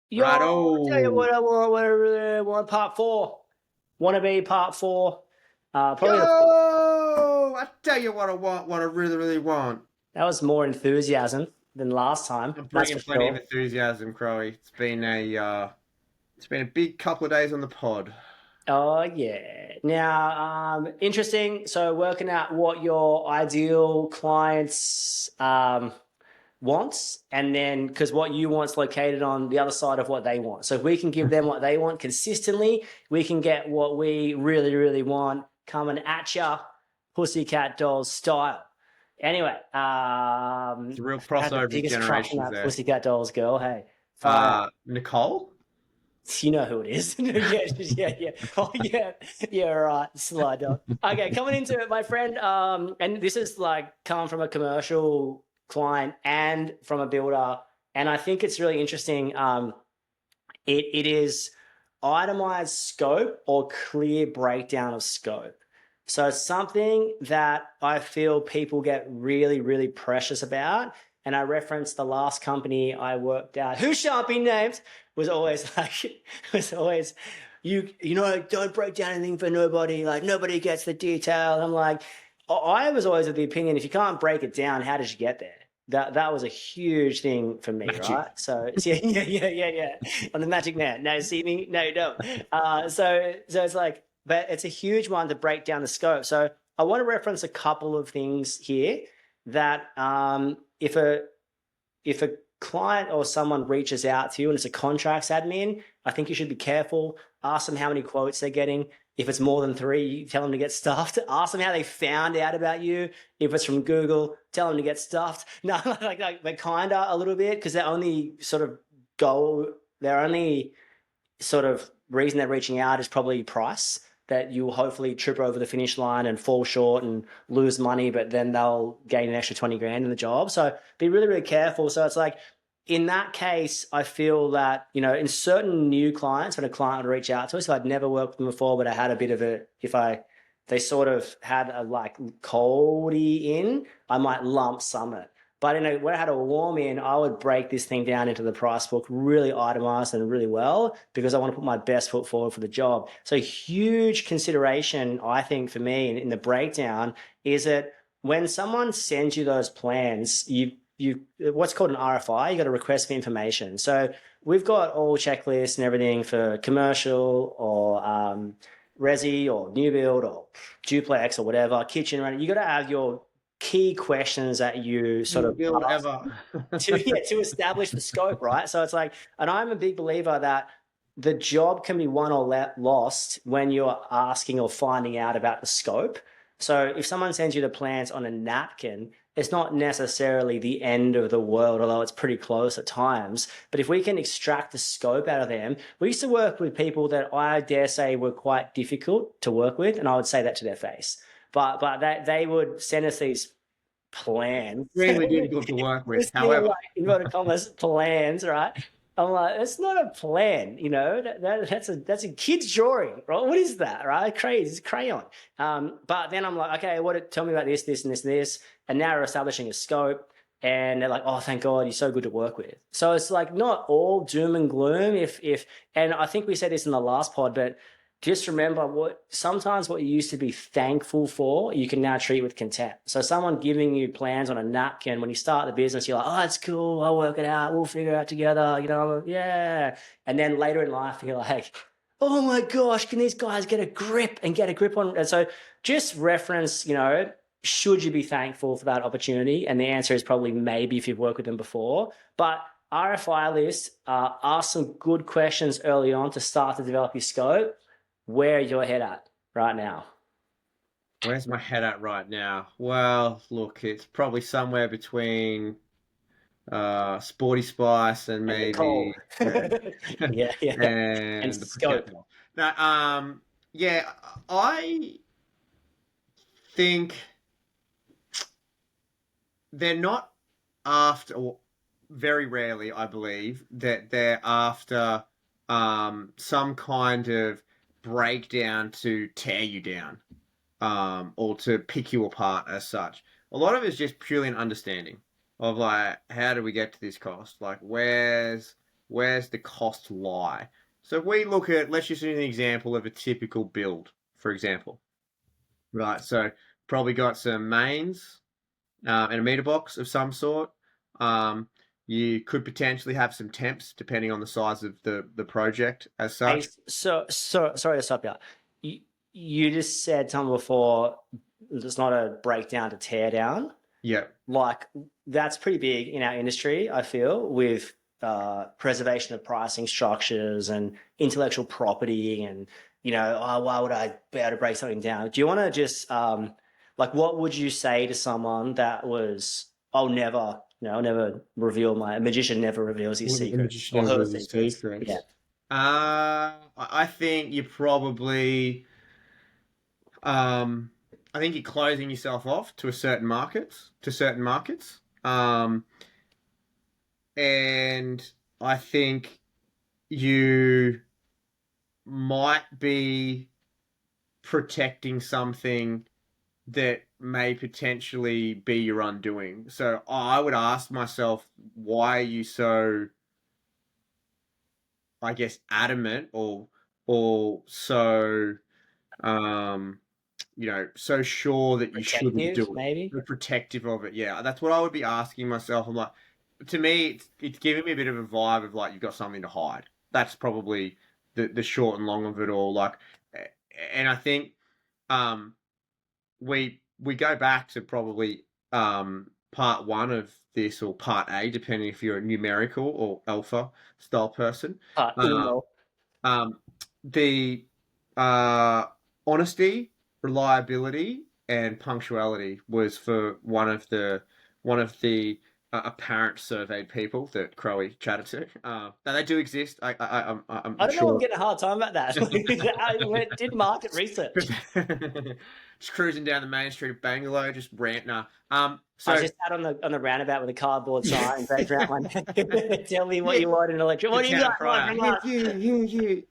Yo, Right. I'll tell you what Oh, I want, what I really want, part four. Wannabe part four. Probably I tell you what I want, what I really, really want. that was more enthusiasm than last time, I'm that's for bringing plenty of sure. enthusiasm, Crowy. It's been a big couple of days on the pod. Oh yeah. Now, interesting. So working out what your ideal clients wants, and then because what you want's located on the other side of what they want. So if we can give them what they want consistently, we can get what we really, really want coming at ya, Pussycat Dolls style. Anyway, It's a real I had the crossover of biggest crush on generations that there. Pussycat Dolls girl. Hey, far out. Nicole? You know who it is. Yeah, yeah, yeah. Oh, yeah, yeah. Right, slide dog. Okay, coming into it, my friend. And this is like coming from a commercial client and from a builder, and I think it's really interesting. It is itemized scope or clear breakdown of scope. So it's something that I feel people get really, really precious about. And I referenced the last company I worked at, who shan't be named, was always like, was always, you know, don't break down anything for nobody. Like nobody gets the detail. I'm like, I was always of the opinion, if you can't break it down, how did you get there? That was a huge thing for me, Magic. right? So yeah, yeah, yeah, yeah, yeah. On the Magic Man. No, see me? No, you don't. So it's like, but it's a huge one to break down the scope. So I want to reference a couple of things here that if a client or someone reaches out to you and it's a contracts admin, I think you should be careful. Ask them how many quotes they're getting. If it's more than three, you tell them to get stuffed. Ask them how they found out about you. If it's from Google, tell them to get stuffed. No, but kind of a little bit, because their only sort of reason they're reaching out is probably price, that you'll hopefully trip over the finish line and fall short and lose money, but then they'll gain an extra 20 grand in the job. So be really, really careful. So it's like, in that case, I feel that, in certain new clients, when a client would reach out to us, so I'd never worked with them before, but I had a bit of they sort of had a like coldie in, I might lump sum it. But when I had a warm in, I would break this thing down into the price book, really itemized and really well, because I want to put my best foot forward for the job. So huge consideration, I think, for me in the breakdown is that when someone sends you those plans, you what's called an RFI, you got a request for information. So we've got all checklists and everything for commercial or resi or new build or duplex or whatever, kitchen, right? You got to have your key questions that you sort You of build ask ever. to establish the scope, right? So it's like, and I'm a big believer that the job can be won or lost when you're asking or finding out about the scope. So if someone sends you the plans on a napkin, it's not necessarily the end of the world, although it's pretty close at times. But if we can extract the scope out of them, we used to work with people that I dare say were quite difficult to work with, and I would say that to their face. But they would send us these plans. Extremely difficult to work with. This thing of However, like inverted commas plans, right? I'm like, it's not a plan, that's a kid's drawing, right? What is that, right? Crazy, it's crayon. But then I'm like, okay, tell me about this, this, and this, and this, and now we're establishing a scope, and they're like, oh, thank God, you're so good to work with. So it's like not all doom and gloom. And I think we said this in the last pod, but just remember sometimes what you used to be thankful for, you can now treat with contempt. So someone giving you plans on a napkin when you start the business, you're like, oh, it's cool. I'll work it out. We'll figure it out together. Yeah. And then later in life, you're like, oh my gosh, can these guys get a grip on? And so just reference, should you be thankful for that opportunity? And the answer is probably maybe if you've worked with them before. But RFI list, ask some good questions early on to start to develop your scope. Where your head at right now? where's my head at right now? Well, look, it's probably somewhere between Sporty Spice and And Nicole. maybe Yeah, yeah. And and the Pussycat scope. Doll. Now, yeah, I think they're not after, or very rarely, I believe, that they're after some kind of breakdown to tear you down, or to pick you apart as such. A lot of it is just purely an understanding of like, how do we get to this cost? Like, where's Where's the cost lie? So if we look at, let's just use an example of a typical build, for example. Right, so probably got some mains and a meter box of some sort. Um, you could potentially have some temps depending on the size of the project as Hey, such. so sorry to stop you. You just said something before. It's not a breakdown to tear down. Yeah, Like that's pretty big in our industry. I feel with preservation of pricing structures and intellectual property, and oh, why would I be able to break something down? Do you want to just like what would you say to someone that was I'll never reveal a magician never reveals his the secret magician or never her reveals his secrets. Yeah. secrets. I think you probably, um, I think you're closing yourself off to certain markets. And I think you might be protecting something that may potentially be your undoing. So I would ask myself, why are you so, I guess, adamant or so so sure that you shouldn't Protective, do it. maybe. You're protective of it. Yeah, that's what I would be asking myself. I'm like, to me, it's giving me a bit of a vibe of like you've got something to hide. That's probably the short and long of it all. Like, and I think um, we go back to probably part one of this or part A, depending if you're a numerical or alpha style person. Um, Uno. um, the uh, honesty, reliability, and punctuality was for one of the apparent surveyed people that Crowe chatted to. Now they do exist. I I'm don't know. I'm sure. getting a hard time about that. I did market research. Just cruising down the main street of Bangalore, just ranting. I So just sat on the roundabout with a cardboard yeah. sign draped around my neck. Tell me what Yeah, you want in electric. the What do you town got? What crier. from You, us? you, you, you.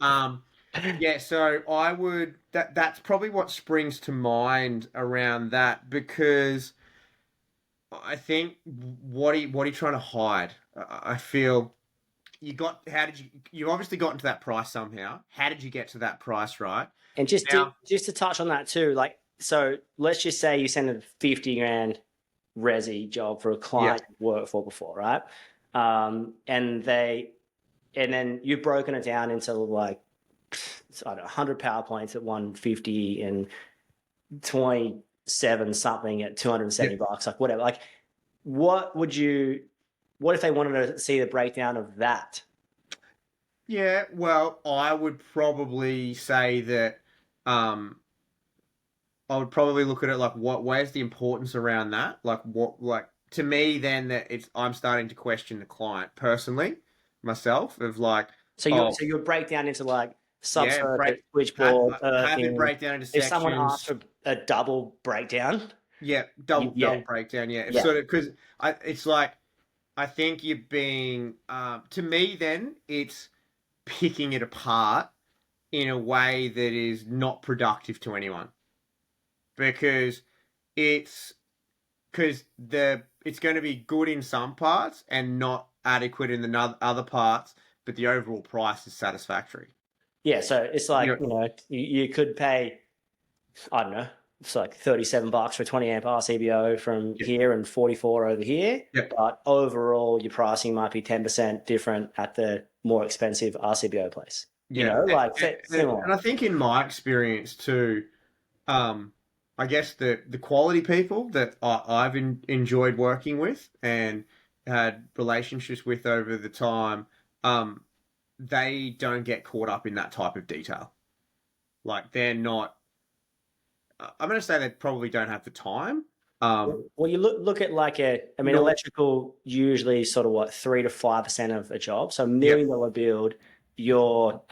Yeah, so I would that's probably what springs to mind around that because I think what are you trying to hide? I feel how did you obviously got into that price somehow. How did you get to that price, right? And Now, just to touch on that too, like so, let's just say you send a 50 grand resi job for a yeah, client you've worked for before, right? And then you've broken it down into like I don't know, 100 PowerPoints at 150 and 27 something at yeah, $270, like whatever. Like, what if they wanted to see the breakdown of that? yeah. Well, I would probably say that um I would probably look at it like where's the importance around that? Like to me then that it's I'm starting to question the client personally, myself, of like, So you oh so you break down into like yeah, subcircuit, switchboard, have it earthing. break down into If someone asked sections. for a double breakdown, Yeah, double yeah, breakdown, yeah. It's yeah. sort of because it's like I think you're being to me then it's picking it apart in a way that is not productive to anyone because it's it's going to be good in some parts and not adequate in the other parts, but the overall price is satisfactory. Yeah, so it's You like, know, you could pay, I don't know, it's like $37 for a 20 amp RCBO from yeah, here and 44 over here. yeah, But overall, your pricing might be 10% different at the more expensive RCBO place. yeah, Like and similar. I think in my experience too, um, I guess the quality people that I've enjoyed working with and had relationships with over the time, um, they don't get caught up in that type of detail. Like they're not. I'm going to say they probably don't have the time. Well, you look at like I mean, Nor, electrical usually sort of what 3 to 5% of a job. So yep, $1 million build, you're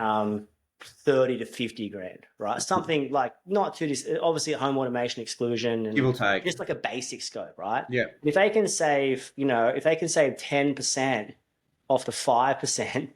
30 to 50 grand, right? Something like not too obviously home automation exclusion give and or take. just like a basic scope, right? Yeah, If they can save, if they can save 10% off the 5%,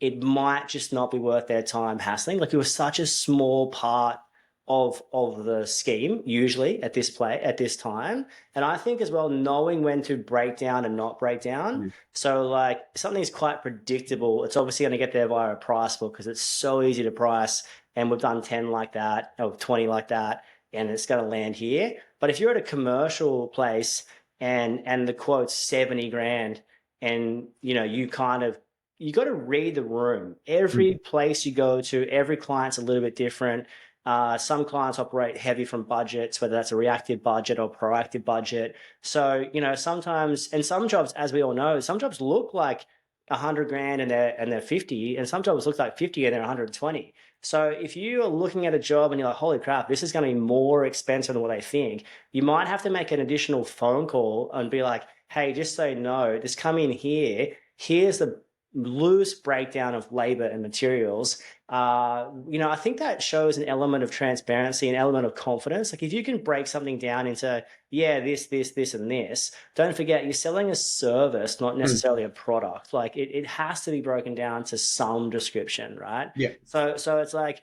it might just not be worth their time hassling. Like it was such a small part of the scheme usually at this time. And I think as well, knowing when to break down and not break down. Mm. So like something's quite predictable, it's obviously going to get there via a price book because it's so easy to price, and we've done 10 like that or 20 like that, and it's going to land here. But if you're at a commercial place and the quote's 70 grand, and you kind of, you got to read the room. Every place you go to, every client's a little bit different. Some clients operate heavy from budgets, whether that's a reactive budget or proactive budget. So, sometimes, and some jobs, as we all know, some jobs look like 100 grand and they're 50, and some jobs look like 50 and they're 120. So if you are looking at a job and you're like, holy crap, this is going to be more expensive than what I think, you might have to make an additional phone call and be like, hey, just so you know, just come in here. Here's the loose breakdown of labor and materials. I think that shows an element of transparency, an element of confidence. Like if you can break something down into, yeah, this, and this, don't forget you're selling a service, not necessarily a product. Like it has to be broken down to some description, right? Yeah. So it's like,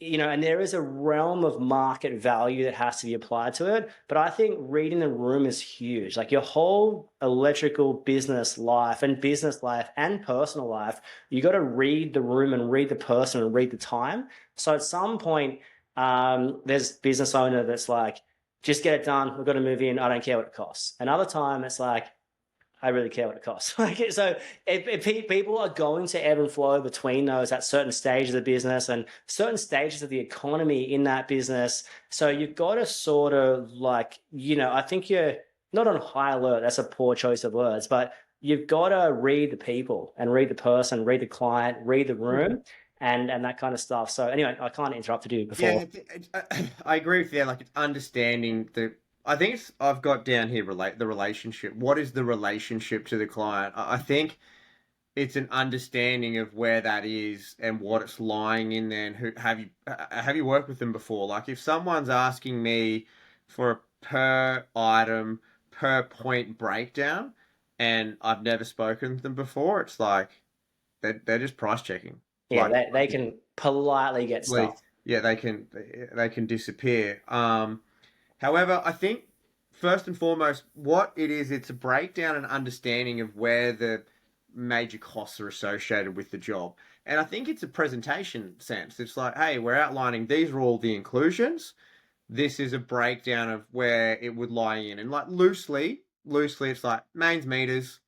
and there is a realm of market value that has to be applied to it. But I think reading the room is huge. Like your whole electrical business life and personal life, you got to read the room and read the person and read the time. So at some point, there's business owner that's like, just get it done. We've got to move in. I don't care what it costs. Another time it's like, I really care what it costs. Like, so if people are going to ebb and flow between those at certain stages of the business and certain stages of the economy in that business. So you've got to sort of like, I think you're not on high alert. That's a poor choice of words, but you've got to read the people and read the person, read the client, read the room, and that kind of stuff. So anyway, I kind of interrupted you before. Yeah, I agree with you. Like it's understanding the. I think I've got down here the relationship. What is the relationship to the client? I think it's an understanding of where that is and what it's lying in there. And have you worked with them before? Like if someone's asking me for a per item per point breakdown, and I've never spoken to them before, it's like they're just price checking. Yeah, Like they can politely get like, stuff. yeah, they can disappear. However, I think first and foremost, what it is, it's a breakdown and understanding of where the major costs are associated with the job. And I think it's a presentation sense. It's like, hey, we're outlining these are all the inclusions. This is a breakdown of where it would lie in. And like loosely, it's like mains meters,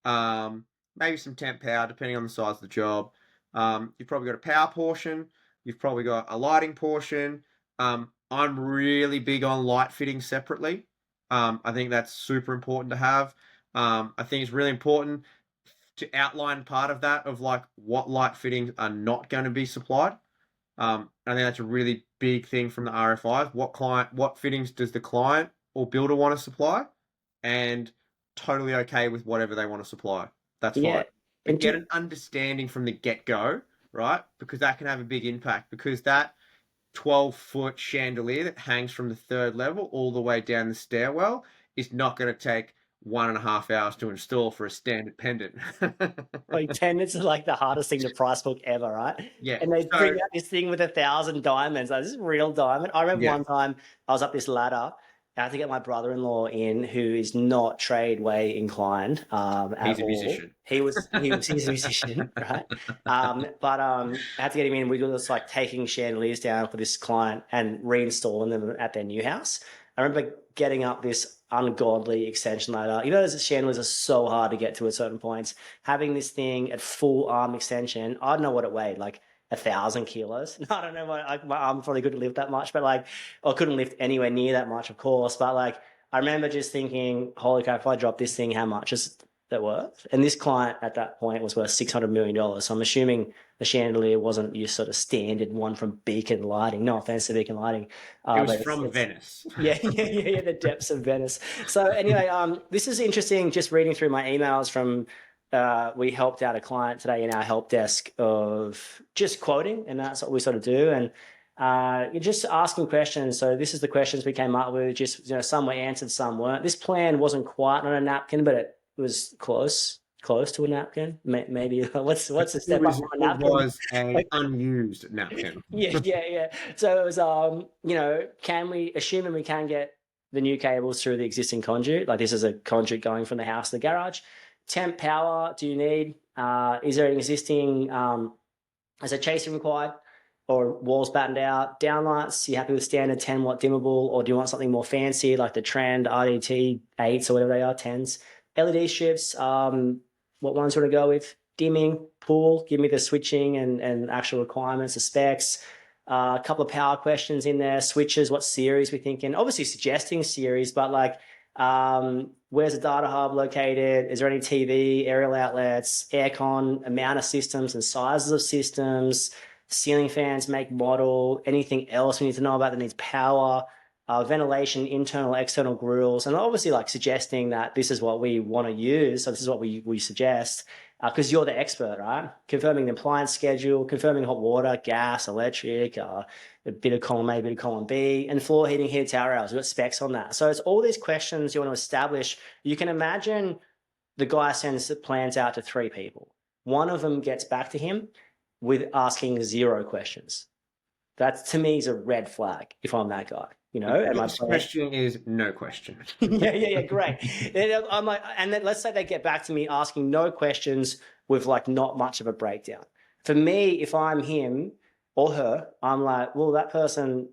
maybe some temp power, depending on the size of the job. You've probably got a power portion. You've probably got a lighting portion. I'm really big on light fitting separately. I think that's super important to have. I think it's really important to outline part of that of like what light fittings are not going to be supplied. I think that's a really big thing from the RFIs. What fittings does the client or builder want to supply, and totally okay with whatever they want to supply. That's Yeah. fine. But And get an understanding from the get go, right? Because that can have a big impact. Because that 12-foot chandelier that hangs from the third level all the way down the stairwell is not going to take 1.5 hours to install for a standard pendant. like pendants are like the hardest thing to price book ever, right? Yeah. And they bring So out this thing with 1,000 diamonds. Like, this is real diamond. I remember yeah, one time I was up this ladder. I had to get my brother-in-law in, who is not trade way inclined at he's a all. musician. He's a musician, right? But I had to get him in. We were just like taking chandeliers down for this client and reinstalling them at their new house. I remember getting up this ungodly extension ladder. Those chandeliers are so hard to get to at certain points. Having this thing at full arm extension, I don't know what it weighed, like 1,000 kilos. I don't know. My arm probably couldn't lift that much, but like, or couldn't lift anywhere near that much, of course. But like, I remember just thinking, holy crap, if I drop this thing, how much is that worth? And this client at that point was worth $600 million. So I'm assuming the chandelier wasn't your sort of standard one from Beacon Lighting. No offense to Beacon Lighting. It was But from Venice. yeah, the depths of Venice. So anyway, this is interesting. Just reading through my emails from, we helped out a client today in our help desk of just quoting, and that's what we sort of do. And you're just asking questions. So this is the questions we came up with. Just some were answered, some weren't. This plan wasn't quite on a napkin, but it was close. close to a napkin. Maybe what's a It step up was from a it napkin? was an unused napkin. Yeah. So it was, can we, assuming we can get the new cables through the existing conduit, like this is a conduit going from the house to the garage. Temp power do you need? Is there an existing, is there chasing required or walls battened out? Downlights, you happy with standard 10-watt dimmable, or do you want something more fancy like the Trend RDT 8s or whatever they are, 10s? LED strips, what ones would I go with? Dimming, pool, give me the switching and actual requirements, the specs. A couple of power questions in there, switches, what series we thinking? Obviously suggesting series, but like, where's the data hub located? Is there any TV, aerial outlets, aircon, amount of systems and sizes of systems, ceiling fans, make, model, anything else we need to know about that needs power, ventilation, internal, external grills, and obviously like suggesting that this is what we want to use. So this is what we suggest, because you're the expert, right? Confirming the appliance schedule, confirming hot water, gas, electric, a bit of column A, a bit of column B, and floor heating, heated tower hours. We've got specs on that. So it's all these questions you want to establish. You can imagine the guy sends the plans out to 3 people. One of them gets back to him with asking 0 questions. That to me is a red flag if I'm that guy, and my This plan. question is no question. Yeah, great. And I'm like, and then let's say they get back to me asking no questions with like not much of a breakdown. For me, if I'm him or her, I'm like, well, that person,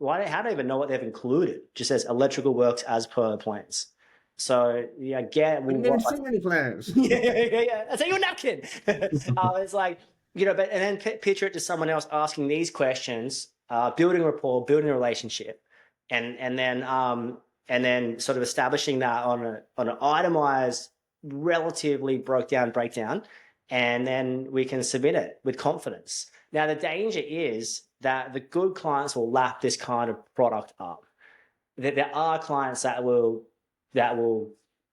how do I even know what they've included? Just says electrical works as per plans. So yeah, We well, didn't what, like, see any plans. yeah. I say you're a napkin. It's like, but and then picture it to someone else asking these questions, building rapport, building a relationship, and then sort of establishing that on an itemized, relatively broke down breakdown, and then we can submit it with confidence. Now the danger is that the good clients will lap this kind of product up. That there are clients that will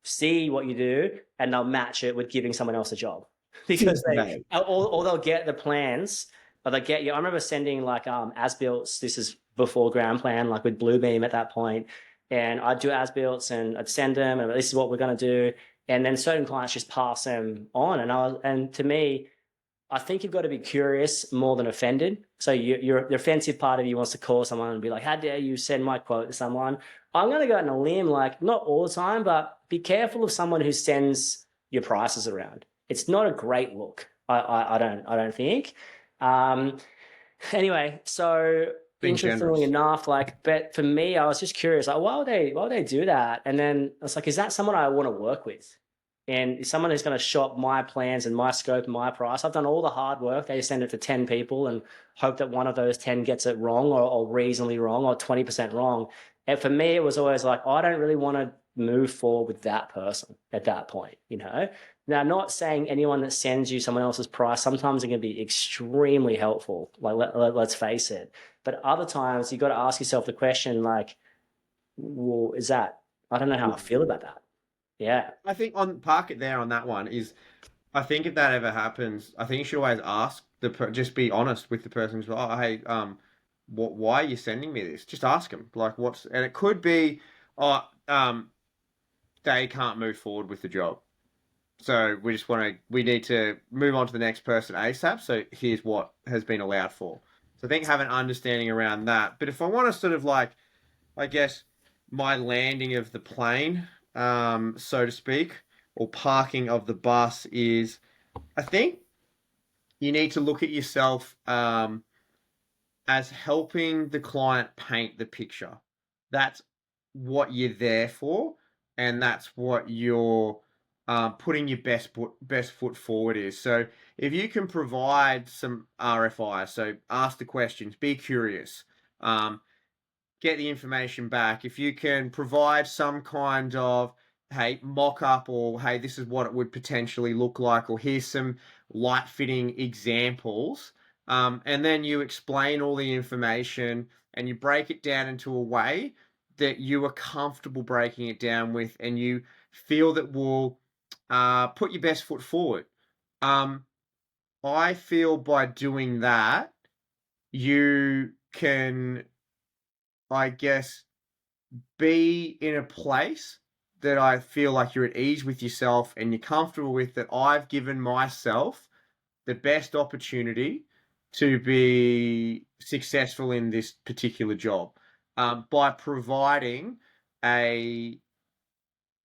see what you do and they'll match it with giving someone else a job because No. or they'll get the plans, or they get you. I remember sending like as builts. This is before ground plan, like with Bluebeam at that point, and I'd do as builts and I'd send them, and this is what we're going to do, and then certain clients just pass them on, and to me, I think you've got to be curious more than offended. So the offensive part of you wants to call someone and be like, "How dare you send my quote to someone?" I'm going to go on a limb, like not all the time, but be careful of someone who sends your prices around. It's not a great look. I don't think. Um, anyway, so Being interestingly generous. enough, like, but for me, I was just curious, like, why would they do that? And then I was like, is that someone I want to work with? And someone who's going to shop my plans and my scope and my price. I've done all the hard work. They send it to 10 people and hope that one of those 10 gets it wrong, or reasonably wrong, or 20% wrong. And for me, it was always like, I don't really want to move forward with that person at that point. Now, not saying anyone that sends you someone else's price, sometimes it can be extremely helpful. Like, let's face it. But other times, you've got to ask yourself the question, like, well, I don't know how I feel about that. Yeah. I think on park it there on that one is I think if that ever happens, I think you should always ask just be honest with the person who's oh hey why are you sending me this? Just ask them like and it could be oh they can't move forward with the job. So we need to move on to the next person ASAP. So here's what has been allowed for. So I think have an understanding around that. But if I want to sort of like, I guess my landing of the plane, so to speak, or parking of the bus is, I think you need to look at yourself as helping the client paint the picture. That's what you're there for, and that's what you're putting your best foot forward is. So if you can provide some RFI, so ask the questions, be curious, get the information back. If you can provide some kind of hey mock up, or hey this is what it would potentially look like, or here's some light fitting examples, and then you explain all the information and you break it down into a way that you are comfortable breaking it down with, and you feel that will put your best foot forward. Um, I feel by doing that, you can, I guess, be in a place that I feel like you're at ease with yourself and you're comfortable with that I've given myself the best opportunity to be successful in this particular job, by providing a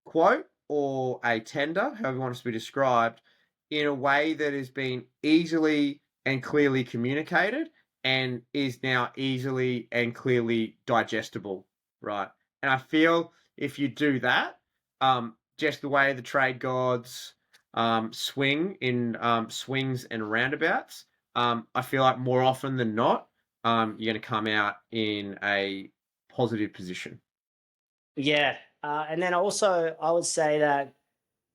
quote or a tender, however you want it to be described, in a way that has been easily and clearly communicated and is now easily and clearly digestible, right? And I feel if you do that, just the way the trade gods swing in swings and roundabouts, I feel like more often than not, you're going to come out in a positive position. Yeah. And then also, I would say that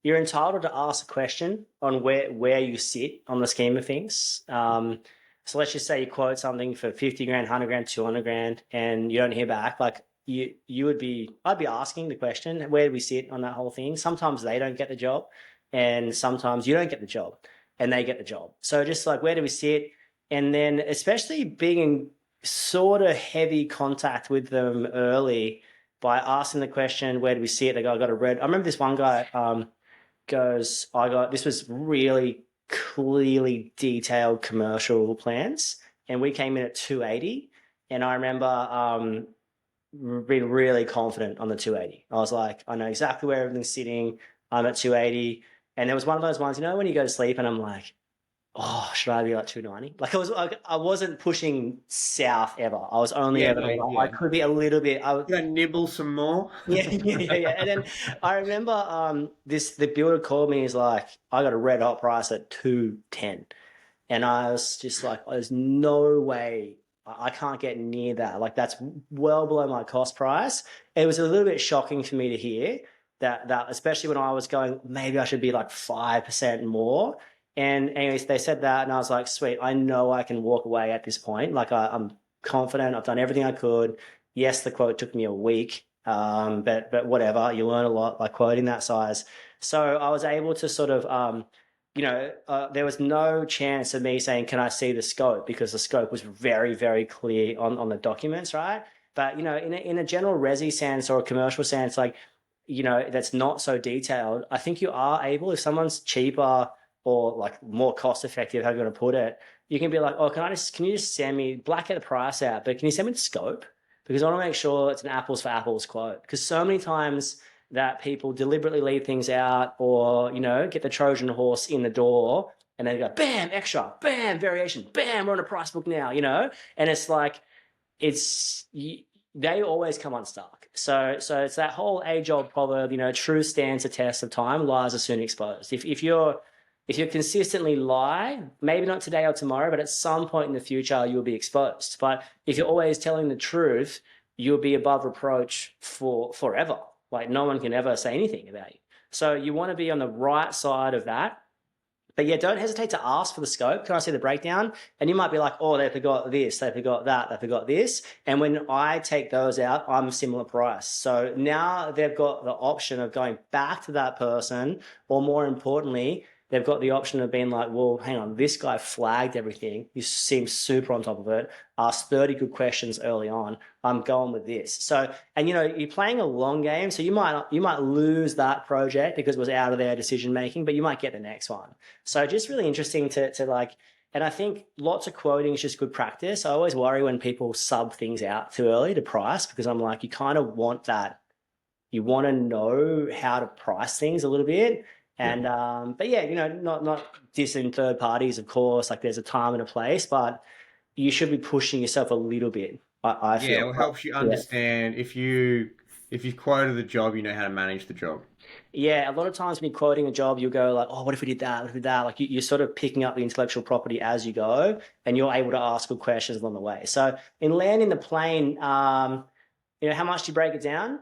you're entitled to ask a question on where you sit on the scheme of things. So let's just say you quote something for 50 grand, 100 grand, 200 grand, and you don't hear back. Like I'd be asking the question, where do we sit on that whole thing? Sometimes they don't get the job, and sometimes you don't get the job, and they get the job. So just like, where do we sit? And then especially being in sort of heavy contact with them early by asking the question, where do we sit? They go, I got a red. I remember this one guy. Goes, I got this was really clearly detailed commercial plans, and we came in at 280. And I remember being really confident on the 280. I was like, I know exactly where everything's sitting. I'm at 280. And there was one of those ones, when you go to sleep and I'm like, oh, should I be like 290? Like I wasn't pushing south ever. I was only Yeah, ever no, I yeah. could be a little bit. Gonna nibble some more. Yeah, yeah. And then I remember the builder called me. He's like, I got a red hot price at 210. And I was just like, there's no way I can't get near that. Like, that's well below my cost price. It was a little bit shocking for me to hear that especially when I was going, maybe I should be like 5% more. And anyways, they said that, and I was like, sweet, I know I can walk away at this point. Like, I'm confident. I've done everything I could. Yes, the quote took me a week, but whatever. You learn a lot by quoting that size. So I was able to sort of there was no chance of me saying, can I see the scope? Because the scope was very, very clear on the documents, right? But, in a general resi sense or a commercial sense, like, that's not so detailed, I think you are able, if someone's cheaper or like more cost effective, how you going to put it, you can be like, oh, can you just send me, black out the price out, but can you send me the scope? Because I want to make sure it's an apples for apples quote. Because so many times that people deliberately leave things out or, get the Trojan horse in the door and then go, bam, extra, bam, variation, bam, we're on a price book now, And it's like, they always come unstuck. So it's that whole age-old proverb, truth stands the test of time, lies are soon exposed. If you consistently lie, maybe not today or tomorrow, but at some point in the future, you'll be exposed. But if you're always telling the truth, you'll be above reproach for forever. Like, no one can ever say anything about you. So you want to be on the right side of that. But yeah, don't hesitate to ask for the scope. Can I see the breakdown? And you might be like, oh, they forgot this, they forgot that, they forgot this. And when I take those out, I'm a similar price. So now they've got the option of going back to that person, or more importantly, they've got the option of being like, well, hang on, this guy flagged everything. He seems super on top of it, asked 30 good questions early on. I'm going with this. So, and you're playing a long game, so you might lose that project because it was out of their decision making, but you might get the next one. So just really interesting to like, and I think lots of quoting is just good practice. I always worry when people sub things out too early to price, because I'm like, you kind of want that. You want to know how to price things a little bit. And but yeah, not dissing third parties, of course. Like, there's a time and a place, but you should be pushing yourself a little bit. I Yeah, feel. it helps you Yeah. understand if you quoted the job, you know how to manage the job. Yeah, a lot of times when you're quoting a job, you'll go like, oh, what if we did that? What if we did that? Like, you're sort of picking up the intellectual property as you go, and you're able to ask good questions along the way. So in landing the plane, how much do you break it down?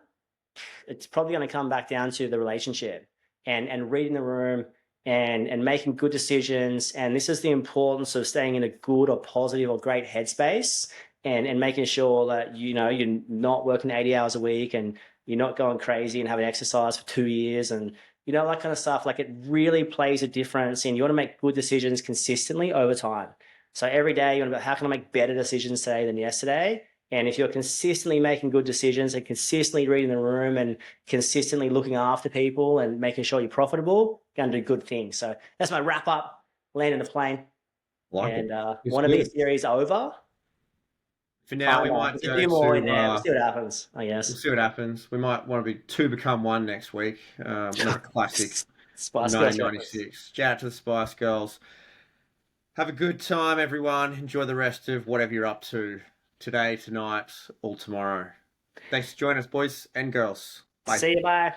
It's probably going to come back down to the relationship and reading the room and making good decisions. And this is the importance of staying in a good or positive or great headspace, and making sure that, you're not working 80 hours a week, and you're not going crazy and having exercise for 2 years, and that kind of stuff. Like, it really plays a difference, and you want to make good decisions consistently over time. So every day you want to go, how can I make better decisions today than yesterday? And if you're consistently making good decisions and consistently reading the room and consistently looking after people and making sure you're profitable, you're going to do good things. So that's my wrap up. Landing the plane. Like And it. It's Wannabe good. series over. For now, we Kinda. might We can go do more in to. there. We'll see what happens, I We'll guess. see what happens. We might want to be two become one next week. Another classic from Spice Girls reference. 1996. Shout out to the Spice Girls. Have a good time, everyone. Enjoy the rest of whatever you're up to today, tonight, or tomorrow. Thanks for joining us, boys and girls. Bye. See you, bye.